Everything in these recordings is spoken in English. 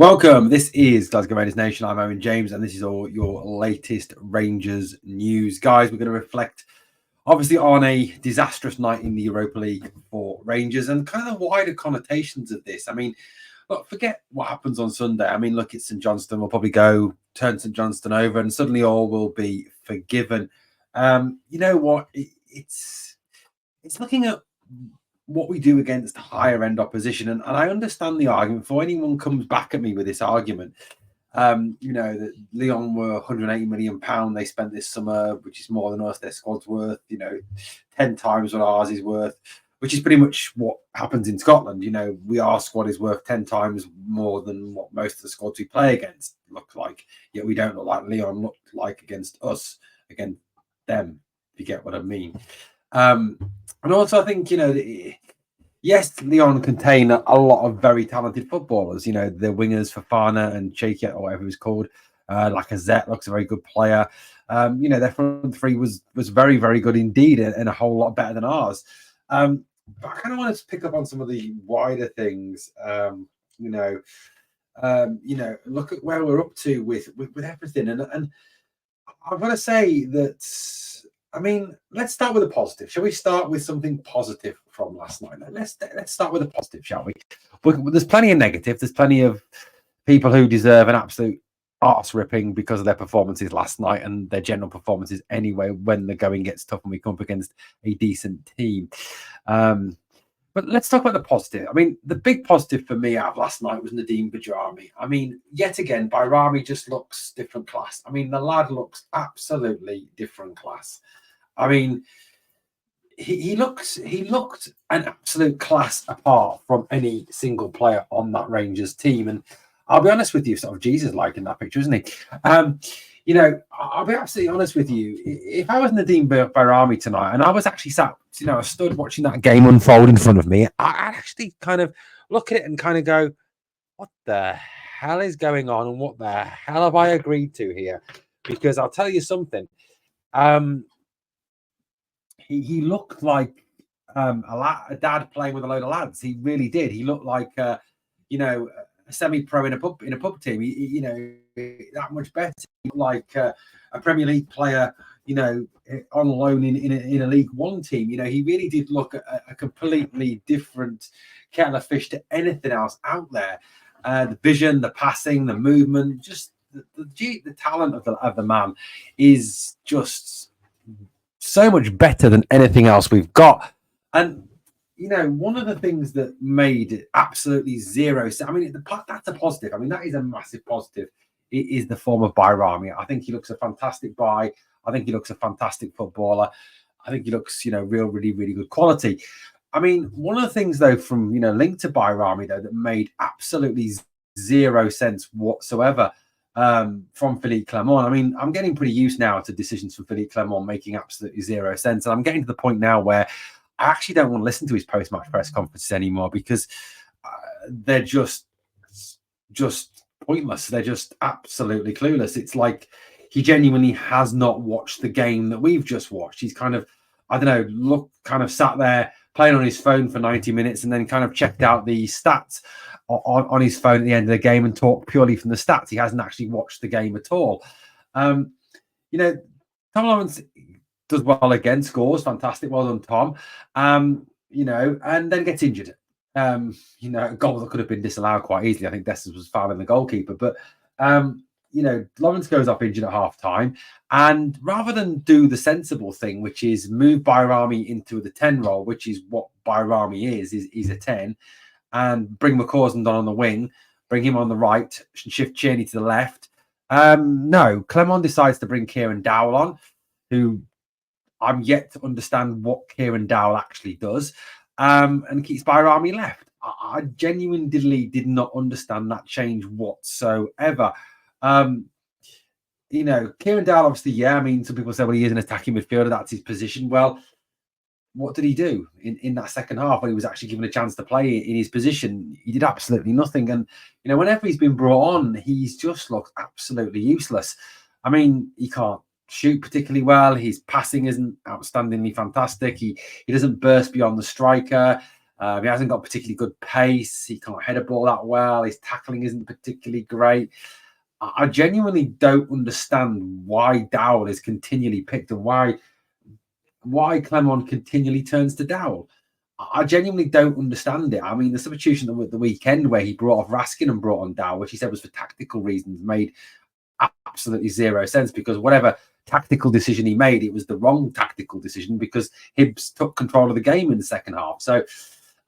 Welcome. This is Glasgow Rangers Nation. I'm Owen James, and this is all your latest Rangers news. Guys, we're going to reflect, obviously, on a disastrous night in the Europa League for Rangers and kind of the wider connotations of this. I mean, look, forget what happens on Sunday. I mean, look, it's St Johnstone. We'll probably go turn St Johnstone over, and suddenly all will be forgiven. You know what? It's looking at what we do against higher end opposition. And I understand the argument. For anyone comes back at me with this argument, that Lyon were £180 million they spent this summer, which is more than us. Their squad's worth, 10 times what ours is worth, which is pretty much what happens in Scotland. Our squad is worth 10 times more than what most of the squads we play against look like. Yet we don't look like Lyon looked like against us, against them, if you get what I mean. And also, I think, yes, Lyon contain a lot of very talented footballers. The wingers, Fofana and Cheikh, or whatever he's called. Lacazette looks a very good player. Their front three was very, very good indeed, and a whole lot better than ours. But I kind of want to pick up on some of the wider things. Look at where we're up to with everything. And I've got to say that, let's start with a positive. Shall we start with something positive from last night? Let's start with a positive, shall we? There's plenty of negative. There's plenty of people who deserve an absolute arse ripping because of their performances last night and their general performances anyway when the going gets tough and we come up against a decent team. But let's talk about the positive. The big positive for me out of last night was Nadim Bajrami. Yet again, Bajrami just looks different class. The lad looks absolutely different class. He looked an absolute class apart from any single player on that Rangers team. And I'll be honest with you, sort of Jesus-like in that picture, isn't he? I'll be absolutely honest with you. If I was Nadim Bajrami tonight, and I was actually sat, I stood watching that game unfold in front of me, I'd actually kind of look at it and kind of go, what the hell is going on? And what the hell have I agreed to here? Because I'll tell you something. He looked like a dad playing with a load of lads. He really did. He looked like a semi-pro in a pub team. He that much better. He looked like a Premier League player, on loan in a League One team. He really did look a completely different kettle of fish to anything else out there. The vision, the passing, the movement, just the talent of the man is just so much better than anything else we've got. And one of the things that made absolutely zero sense, that's a positive. That is a massive positive. It is the form of Bajrami. I think he looks a fantastic buy. I think he looks a fantastic footballer. I think he looks, really, really good quality. One of the things, though, from, linked to Bajrami, though, that made absolutely zero sense whatsoever from Phillipe Clement. I'm getting pretty used now to decisions from Phillipe Clement making absolutely zero sense. And I'm getting to the point now where I actually don't want to listen to his post-match press conferences anymore because they're just pointless. They're just absolutely clueless. It's like he genuinely has not watched the game that we've just watched. He's kind of, sat there playing on his phone for 90 minutes and then kind of checked out the stats on his phone at the end of the game and talked purely from the stats. He hasn't actually watched the game at all. Tom Lawrence does well again, scores, fantastic, well done, Tom. And then gets injured. A goal that could have been disallowed quite easily. I think Dessers was fouling the goalkeeper. But, Lawrence goes off injured at half-time. And rather than do the sensible thing, which is move Bajrami into the 10 role, which is what Bajrami is he's a 10, and bring McCausland on the wing, bring him on the right, shift Tierney to the left. No, Clement decides to bring Kieran Dowell on, who I'm yet to understand what Kieran Dowell actually does, and keeps Bajrami left. I genuinely did not understand that change whatsoever. Kieran Dowell, obviously, some people say, well, he is an attacking midfielder, that's his position. Well, what did he do in that second half when he was actually given a chance to play in his position? He did absolutely nothing. And, whenever he's been brought on, he's just looked absolutely useless. He can't shoot particularly well. His passing isn't outstandingly fantastic. He doesn't burst beyond the striker. He hasn't got particularly good pace. He can't head a ball that well. His tackling isn't particularly great. I genuinely don't understand why Dowell is continually picked and why Clement continually turns to Dowell. I genuinely don't understand it. I mean, the substitution at the weekend where he brought off Raskin and brought on Dowell, which he said was for tactical reasons, made absolutely zero sense, because whatever tactical decision he made, it was the wrong tactical decision, because Hibs took control of the game in the second half. So,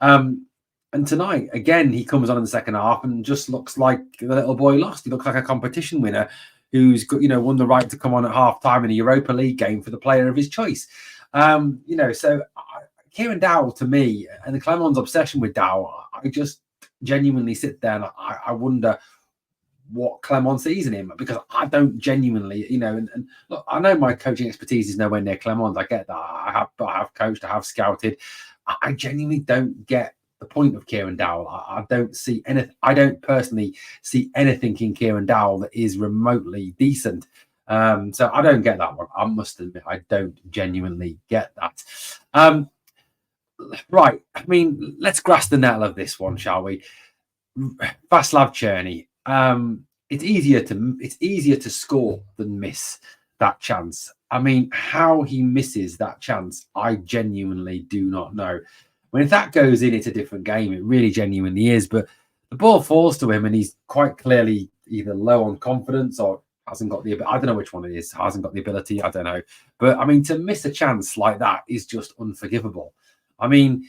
and tonight, again, he comes on in the second half and just looks like the little boy lost. He looks like a competition winner who's got, won the right to come on at half time in a Europa League game for the player of his choice. So Kieran Dowell, to me, and the Clement's obsession with Dowell, I just genuinely sit there and I wonder what Clement sees in him, because I don't genuinely, and look, I know my coaching expertise is nowhere near Clement. I get that. I have coached, I have scouted. I genuinely don't get the point of Kieran Dowell. I don't see anything. I don't personally see anything in Kieran Dowell that is remotely decent. So I don't get that one. I must admit, I don't genuinely get that. Right. I mean, let's grasp the nettle of this one, shall we? Václav Černý. It's easier to score than miss that chance. I mean, how he misses that chance, I genuinely do not know. If that goes in, it's a different game. It really genuinely is. But the ball falls to him, and he's quite clearly either low on confidence or hasn't got the ability. I don't know which one it is. Hasn't got the ability. I don't know. But I mean, to miss a chance like that is just unforgivable. I mean,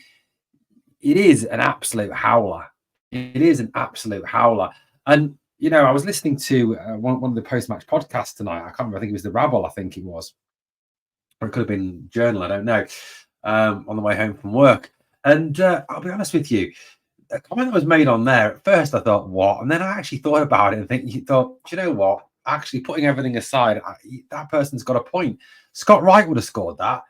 it is an absolute howler. It is an absolute howler. And, I was listening to one of the post-match podcasts tonight. I can't remember. I think it was the Rabble, I think it was. Or it could have been Journal, I don't know, on the way home from work. And I'll be honest with you, a comment that was made on there, at first I thought, what? And then I actually thought about it and thought, do you know what? Actually, putting everything aside, that person's got a point. Scott Wright would have scored that.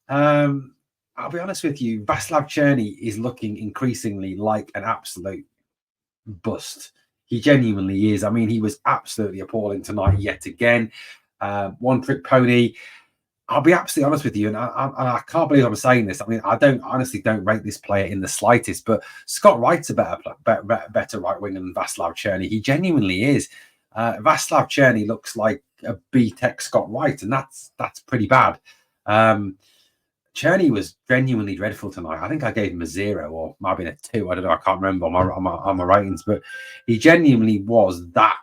I'll be honest with you, Václav Černý is looking increasingly like an absolute bust. He genuinely is. I mean, he was absolutely appalling tonight yet again. One trick pony. I'll be absolutely honest with you, and I can't believe I'm saying this. I mean, I honestly don't rate this player in the slightest, but Scott Wright's a better right winger than Václav Černý. He genuinely is. Václav Černý looks like a B-Tech Scott Wright, and that's pretty bad. Černý was genuinely dreadful tonight. I think I gave him a 0 or might have been a 2. I don't know. I can't remember on my ratings, but he genuinely was that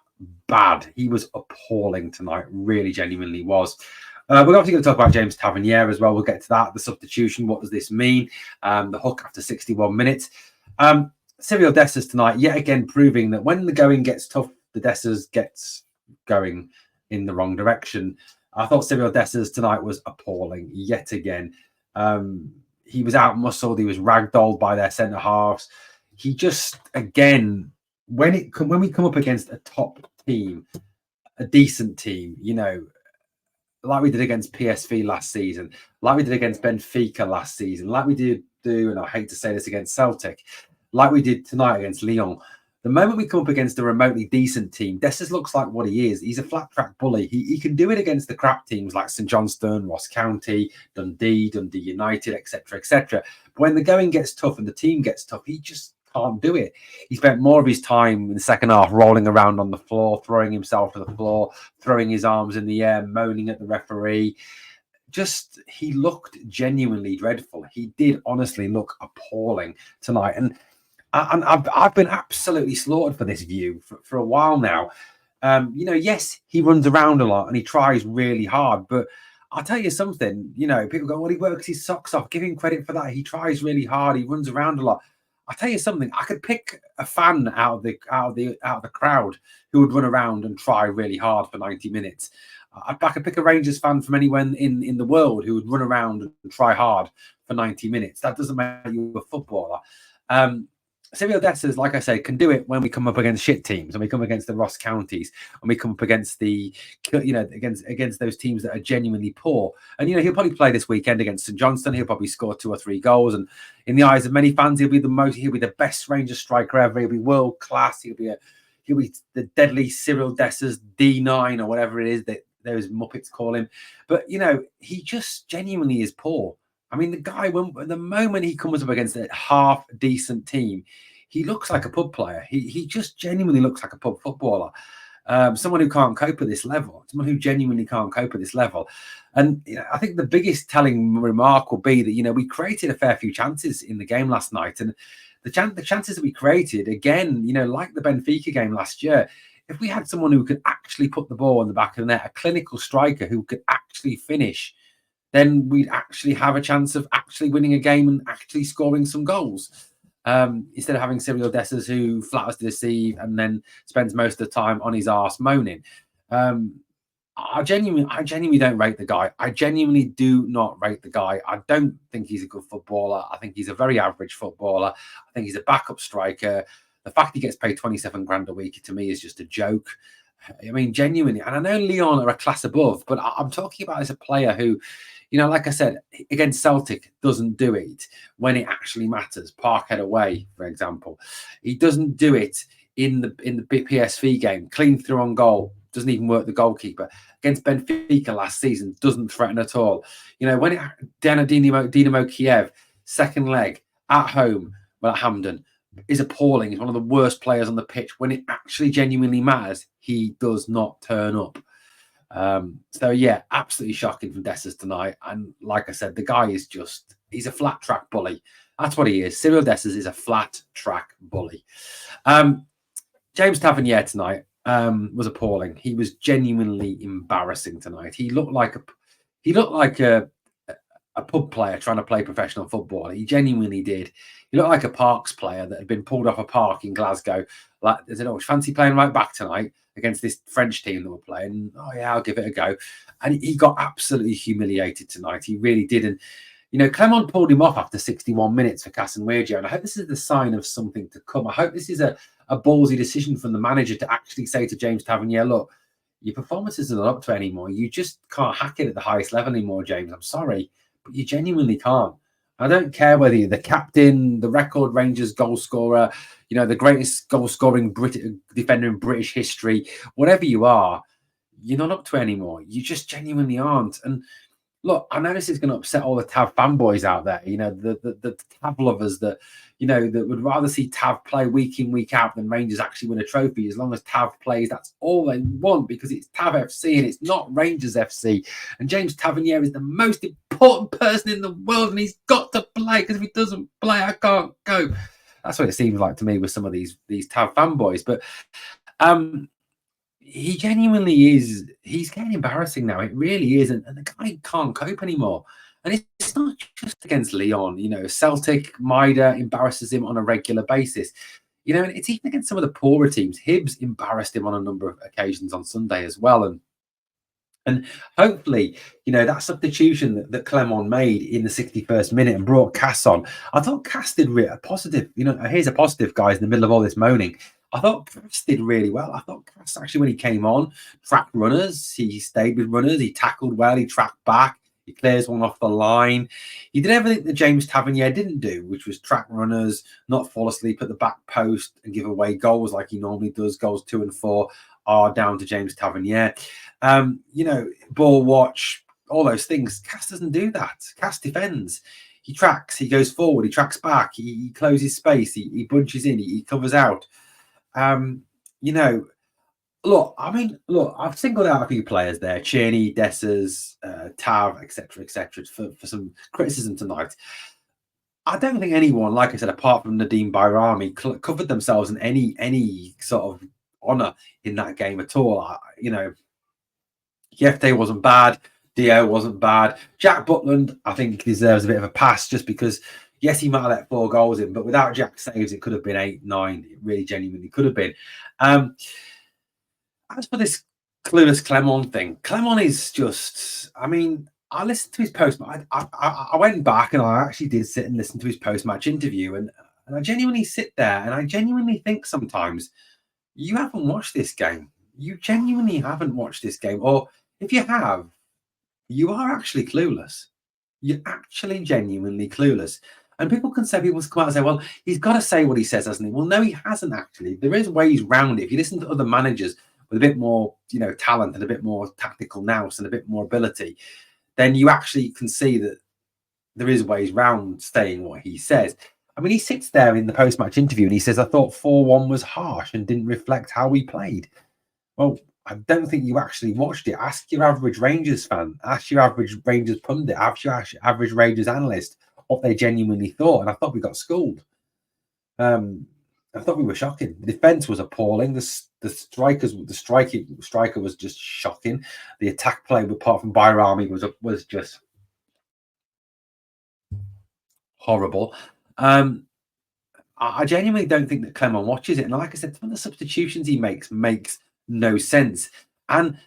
bad. He was appalling tonight. Really, genuinely was. We're obviously going to talk about James Tavernier as well. We'll get to that. The substitution. What does this mean? The hook after 61 minutes. Cyril Dessers tonight, yet again, proving that when the going gets tough, the Dessers gets going in the wrong direction. I thought Cyril Dessers tonight was appalling yet again. He was out-muscled. He was ragdolled by their centre halves. He just, again, when we come up against a top team, a decent team, like we did against PSV last season, like we did against Benfica last season, like we did and I hate to say this, against Celtic, like we did tonight against Lyon. The moment we come up against a remotely decent team, Dessers looks like what he is. He's a flat-track bully. He can do it against the crap teams like St Johnstone, Ross County, Dundee United, etc., etc. But when the going gets tough and the team gets tough, he just can't do it. He spent more of his time in the second half rolling around on the floor, throwing himself to the floor, throwing his arms in the air, moaning at the referee. He looked genuinely dreadful. He did honestly look appalling tonight. And I've been absolutely slaughtered for this view for a while now. Yes, he runs around a lot and he tries really hard, but I'll tell you something, people go, well, he works his socks off. Give him credit for that. He tries really hard. He runs around a lot. I'll tell you something, I could pick a fan out of the crowd who would run around and try really hard for 90 minutes. I could pick a Rangers fan from anywhere in the world who would run around and try hard for 90 minutes. That doesn't make you a footballer. Cyril Dessers, like I say, can do it when we come up against shit teams, when we come against the Ross Counties, when we come up against against those teams that are genuinely poor. And he'll probably play this weekend against St Johnstone. He'll probably score 2 or 3 goals, and in the eyes of many fans, he'll be the best Rangers striker ever. He'll be world class. He'll be the deadly Cyril Dessers D9 or whatever it is that those Muppets call him. But he just genuinely is poor. I mean, the guy, when the moment he comes up against a half decent team, he looks like a pub player. He just genuinely looks like a pub footballer. Someone who can't cope at this level, someone who genuinely can't cope at this level. And I think the biggest telling remark will be that, we created a fair few chances in the game last night. And the chances that we created, again, like the Benfica game last year, if we had someone who could actually put the ball in the back of the net, a clinical striker who could actually finish, then we'd actually have a chance of actually winning a game and actually scoring some goals. Instead of having Cyril Dessers who flatters to deceive and then spends most of the time on his arse moaning. I genuinely don't rate the guy. I genuinely do not rate the guy. I don't think he's a good footballer. I think he's a very average footballer. I think he's a backup striker. The fact he gets paid 27 grand a week to me is just a joke. I mean, genuinely. And I know Lyon are a class above, but I'm talking about as a player who, like I said, against Celtic, doesn't do it when it actually matters. Parkhead away, for example. He doesn't do it in the PSV game. Clean through on goal. Doesn't even work the goalkeeper. Against Benfica last season, doesn't threaten at all. When it Dynamo Kiev, second leg, at home, at Hampden, is appalling. He's one of the worst players on the pitch. When it actually genuinely matters, he does not turn up. So yeah, absolutely shocking from Dessers tonight. And like I said, the guy is he's a flat track bully. That's what he is. Cyril Dessers is a flat track bully. James Tavernier tonight was appalling. He was genuinely embarrassing tonight. He looked like a pub player trying to play professional football. He genuinely did. He looked like a Parks player that had been pulled off a park in Glasgow. Like, I said, fancy playing right back tonight against this French team that were playing. Oh yeah, I'll give it a go. And he got absolutely humiliated tonight. He really did. And Clement pulled him off after 61 minutes for Casemiro. And I hope this is the sign of something to come. I hope this is a ballsy decision from the manager to actually say to James Tavernier, look, your performance isn't up to anymore. You just can't hack it at the highest level anymore, James. I'm sorry, but you genuinely can't. I don't care whether you're the captain, the record Rangers goal scorer, the greatest goal scoring defender in British history, whatever you are, you're not up to it anymore. You just genuinely aren't. And look, I know this is going to upset all the Tav fanboys out there, the Tav lovers that would rather see Tav play week in, week out than Rangers actually win a trophy. As long as Tav plays, that's all they want, because it's Tav FC and it's not Rangers FC. And James Tavernier is the most important person in the world, and he's got to play, because if he doesn't play, I can't go. That's what it seems like to me with some of these Tav fanboys. But he genuinely is. He's getting embarrassing now. It really is. And the guy can't cope anymore. And it's not just against Lyon. Celtic, Maida embarrasses him on a regular basis. And it's even against some of the poorer teams. Hibs embarrassed him on a number of occasions on Sunday as well. And hopefully, that substitution that Clement made in the 61st minute and brought Cass on. I thought Cass did a positive. Here's a positive, guys, in the middle of all this moaning. I thought Cass did really well. I thought Cass actually, when he came on, tracked runners. He stayed with runners. He tackled well. He tracked back. He clears one off the line. He did everything that James Tavernier didn't do, which was track runners, not fall asleep at the back post and give away goals like he normally does. Goals 2 and 4 are down to James Tavernier. Ball watch, all those things. Cass doesn't do that. Cass defends. He tracks. He goes forward. He tracks back. He closes space. He bunches in. He covers out. Look, I've singled out a few players there, Cheney, Dessers, Tav, etc., for some criticism tonight. I don't think anyone, like I said, apart from Nadim Bayrami, covered themselves in any sort of honour in that game at all. Yefte wasn't bad. Dio wasn't bad. Jack Butland, I think, deserves a bit of a pass just because, yes, he might have let 4 goals in, but without Jack saves, it could have been 8, 9. It really genuinely could have been. As for this Clueless Clement thing, Clement is just, I listened to his post-match. I went back and I actually did sit and listen to his post-match interview, and I genuinely sit there and I genuinely think sometimes, you haven't watched this game. You genuinely haven't watched this game. Or if you have, you are actually clueless. You're actually genuinely clueless. And people come out and say, well, he's got to say what he says, hasn't he? Well, no, he hasn't actually. There is ways round it. If you listen to other managers with a bit more, talent and a bit more tactical nous and a bit more ability, then you actually can see that there is ways round saying what he says. I mean, he sits there in the post-match interview and he says, I thought 4-1 was harsh and didn't reflect how we played. Well, I don't think you actually watched it. Ask your average Rangers fan, ask your average Rangers pundit, ask your average Rangers analyst what they genuinely thought. And I thought we got schooled. I thought we were shocking. The defense was appalling. The striker was just shocking. The attack play, apart from Bayrami, was just horrible. I genuinely don't think that Clement watches it. And like I said, some of the substitutions he makes no sense. And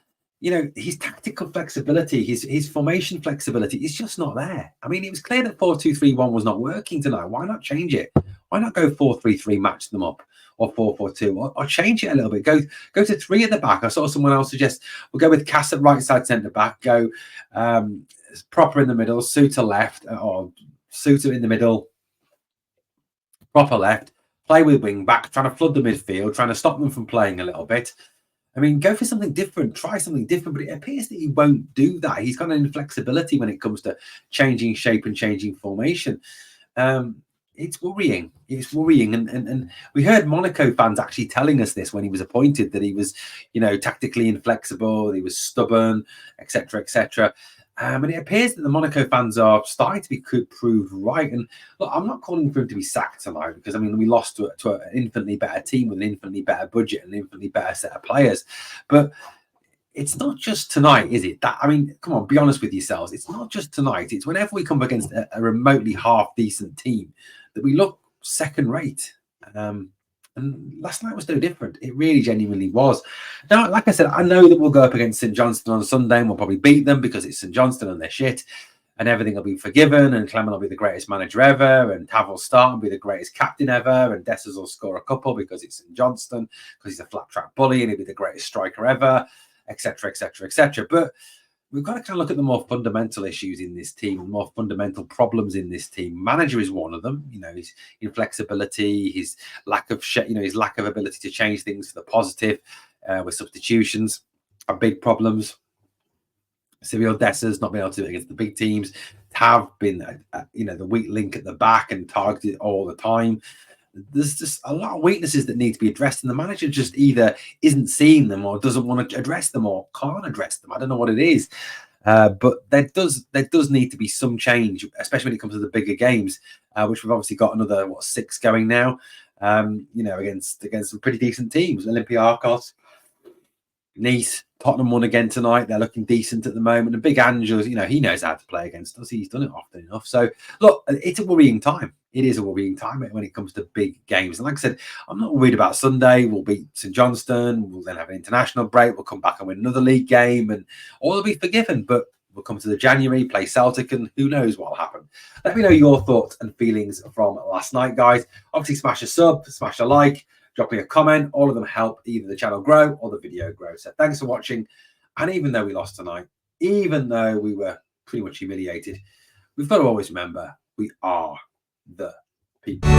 his tactical flexibility, his formation flexibility is just not there. I mean, it was clear that 4-2-3-1 was not working tonight. Why not change it? Why not go 4-3-3, match them up, or 4-4-2, or change it a little bit? Go to 3 at the back. I saw someone else suggest we'll go with Cass at right side centre back, go Proper in the middle, Suter left, or Suter in the middle, Proper left, play with wing back, trying to flood the midfield, trying to stop them from playing a little bit. I mean, go for something different, try something different, but it appears that he won't do that. He's got an inflexibility when it comes to changing shape and changing formation. It's worrying. It's worrying. And we heard Monaco fans actually telling us this when he was appointed, that he was, tactically inflexible, he was stubborn, etc., etc. And it appears that the Monaco fans are starting to be proved right. And look, I'm not calling for him to be sacked tonight, because, I mean, we lost to an infinitely better team with an infinitely better budget and an infinitely better set of players. But it's not just tonight, is it? I mean, come on, be honest with yourselves. It's not just tonight. It's whenever we come up against a remotely half-decent team that we look second-rate. And last night was no different. It really genuinely was. Now, like I said, I know that we'll go up against St Johnstone on Sunday and we'll probably beat them because it's St Johnstone and they're shit, and everything will be forgiven, and Clement will be the greatest manager ever, and Tav will start and be the greatest captain ever, and Dessers will score a couple because it's St Johnstone, because he's a flat-track bully and he'll be the greatest striker ever, etc., etc., etc. But we've got to kind of look at the more fundamental issues in this team, more fundamental problems in this team. Manager is one of them. His inflexibility, his lack of his lack of ability to change things for the positive with substitutions are big problems. Cyril Dessers not being able to do it against the big teams. Tav been the weak link at the back and targeted all the time. There's just a lot of weaknesses that need to be addressed, and the manager just either isn't seeing them or doesn't want to address them or can't address them. I don't know what it is, but there does need to be some change, especially when it comes to the bigger games, which we've obviously got another 6 going now. Against some pretty decent teams, Olympiacos, Nice, Tottenham won again tonight. They're looking decent at the moment. And Big Angels, he knows how to play against us. He's done it often enough. So, look, it's a worrying time. It is a worrying time when it comes to big games. And like I said, I'm not worried about Sunday. We'll beat St Johnstone. We'll then have an international break. We'll come back and win another league game, and all will be forgiven. But we'll come to the January, play Celtic, and who knows what will happen. Let me know your thoughts and feelings from last night, guys. Obviously, smash a sub, smash a like, drop me a comment. All of them help either the channel grow or the video grow. So thanks for watching. And even though we lost tonight, even though we were pretty much humiliated, we've got to always remember we are the people.